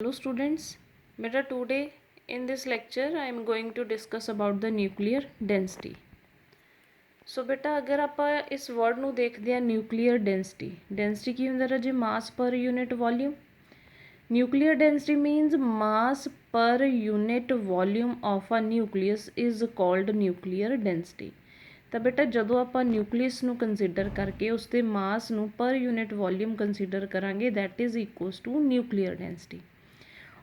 Hello students, beta today in this lecture I am going to discuss about the nuclear density. So beta अगर आप इस word ਨੂੰ देखते हैं nuclear density ਕੀ ਹੁੰਦਾ ਰਾਜੇ mass per unit volume. Nuclear density means mass per unit volume of a nucleus is called nuclear density. ਤਾਂ ਬੇਟਾ ਜਦੋਂ ਆਪਾਂ ਨਿਊਕਲੀਅਸ ਨੂੰ ਕੰਸੀਡਰ ਕਰਕੇ ਉਸ ਦੇ ਮਾਸ ਨੂੰ ਪਰ ਯੂਨਿਟ ਵੋਲਿਊਮ ਕੰਸੀਡਰ ਕਰਾਂਗੇ that is equals to nuclear density.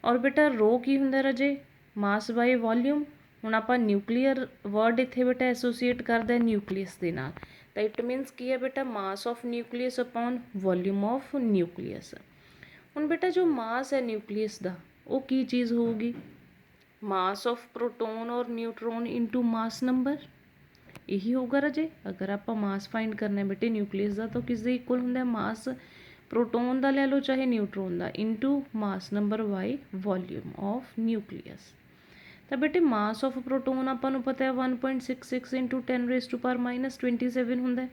और बेटा रो की हुंदा राजे मास बाय वॉल्यूम हुण आपां न्यूक्लीयर वर्ड इत्थे बेटा एसोसीएट करदा न्यूक्लियस दे नाल तां इट मीनस की है बेटा mass of nucleus upon volume of nucleus. हुण बेटा जो मास है न्यूक्लियस दा वो की चीज़ होगी मास ऑफ प्रोटोन और न्यूट्रॉन इनटू मास नंबर यही होगा राजे। अगर आप मास फाइंड करना है बेटे न्यूक्लियस का तो किस इक्वल होंगे मास प्रोटोन का लै लो चाहे न्यूट्रॉन का into mass number by volume of nucleus. तो बेटे मास ऑफ प्रोटोन आपको पता है 1.66 इंटू 10⁻⁻27 होंगे।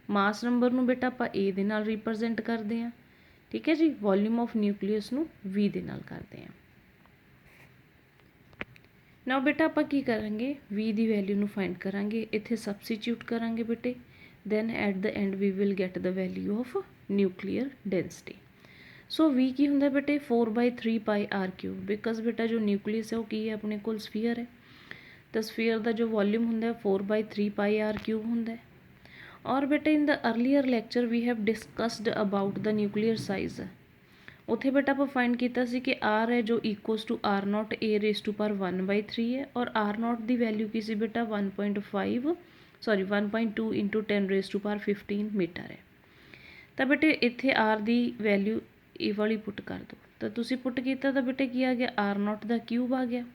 मास नंबर में बेटा आप ए दे नाल रिप्रजेंट करते हैं, ठीक है जी। वॉल्यूम ऑफ न्यूक्लियस नू वी दे नाल करते हैं। ना बेटा आप की करांगे वी की वैल्यू नू फाइंड करांगे, इत्थे सबस्टिट्यूट करांगे बेटे, then at the end we will get the value of nuclear density. So v की होंगे बेटे 4/3 पाई r क्यूब बिकॉज बेटा जो न्यूक्लियस है वो की है अपने को स्फीयर है तो स्फीयर का जो वॉल्यूम होंगे 4/3 पाई r क्यूब होंगे। और बेटे in the earlier lecture we have discussed about the nuclear size उत्थे बेटा आप फाइंड किया सी कि r है जो इक्वल्स टू r0 a⁻1/3 है और r0 की वैल्यू की सी बेटा 1.2 इंटू 10⁻15 मीटर है। तो बेटे इत्थे आर की वैल्यू ए वाली पुट कर दो तो तुसी पुट किया तो बेटे की आ गया r0 का क्यूब आ गया।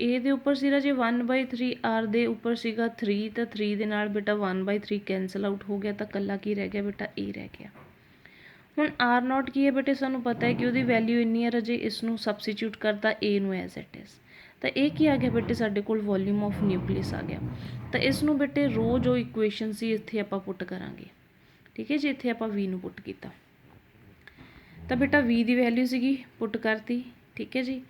ए दे उपर सी जी 1/3 आर दे उपर सीगा 3 तो 3 दे नाल बेटा 1/3 कैंसल आउट हो गया तो कला की रह गया बेटा ए रह गया। हुण r0 की है बेटे सानू पता है कि उसकी वैल्यू इन्नी है रजे, इसनू सबस्टिट्यूट करता ए नू एज इट इज़ तो ये की आ गया बेटे साडे कोल वॉल्यूम ऑफ न्यूक्लियस आ गया। तो इसनू बेटे रो जो इक्वेशन सी इत्थे आपां पुट करांगे, ठीक है जी। इत्थे आपां वी नू पुट कीता तो बेटा वी की वैल्यू सीगी पुट करती, ठीक है जी।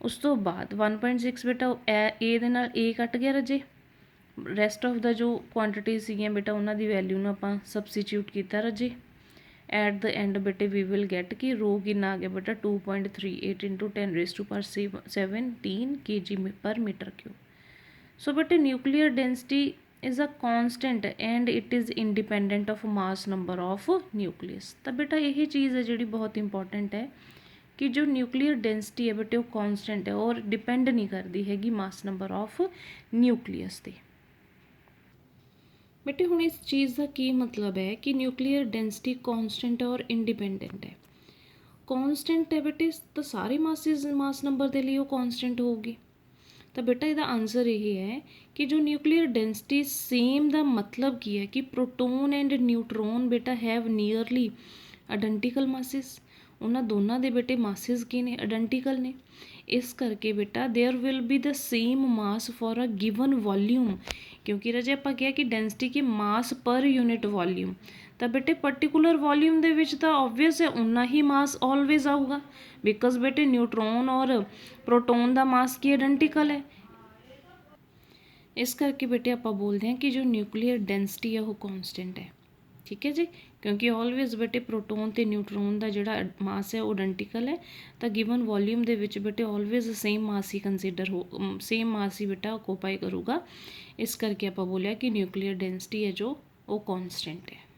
उस तो बाद 1.6 बेटा ए दे नाल ए कट गया रजे, रैसट ऑफ द जो क्वांटिटी सीगियां बेटा उन्हां दी वैल्यू नू आपां सबस्टिट्यूट कीता रजे। एट द एंड बेटे वी विल गैट कि रो कितना आ गया बेटा 2.38 इंटू 10⁻17 kg/m3। सो बेटे nuclear density is a constant and it is independent of mass number of nucleus. तो बेटा यही चीज़ है जी बहुत इंपॉर्टेंट है कि जो न्यूक्लियर डेंसिटी है बेटे वो कांस्टेंट है और डिपेंड नहीं करती हैगी मास नंबर ऑफ न्यूक्लियस ते। बेटे हुण इस चीज़ का की मतलब है कि न्यूक्लियर डेंसिटी कांस्टेंट है और इंडिपेंडेंट है। कांस्टेंट है बेटे तो सारे मास नंबर के लिए वो कांस्टेंट होगी। तो बेटा इसका आंसर यही है कि जो न्यूक्लियर डेंसिटी सेम का मतलब की है कि प्रोटोन एंड न्यूट्रॉन बेटा हैव नीयरली आइडेंटिकल मासिस, उन्होंने दोनों के बेटे मासिस की ने आइडेंटिकल ने, इस करके बेटा there will be the same mass for a given volume. क्योंकि रजे आप क्या कि डेंसिटी की मास पर यूनिट वॉल्यूम तो बेटे पर्टिकुलर वॉल्यूम दे विच तां ऑबवियस है उन्ना ही मास ऑलवेज आऊगा बिकॉज बेटे न्यूट्रॉन और प्रोटोन का मास की आइडेंटिकल है। इस करके बेटे आप बोलते हैं कि जो न्यूक्लियर डेंसिटी है वो कॉन्स्टेंट है, ठीक है जी। क्योंकि ऑलवेज बेटे प्रोटोन तो न्यूट्रॉन का जोड़ा मास है वो आइडेंटिकल है तो गिवन वॉल्यूम दे विच बेटे ऑलवेज सेम मास ही कंसीडर हो, सेम मास ही बेटा ऑक्यूपाई करूँगा। इस करके आप बोलिया कि न्यूक्लियर डेंसिटी है जो वो कॉन्स्टेंट है।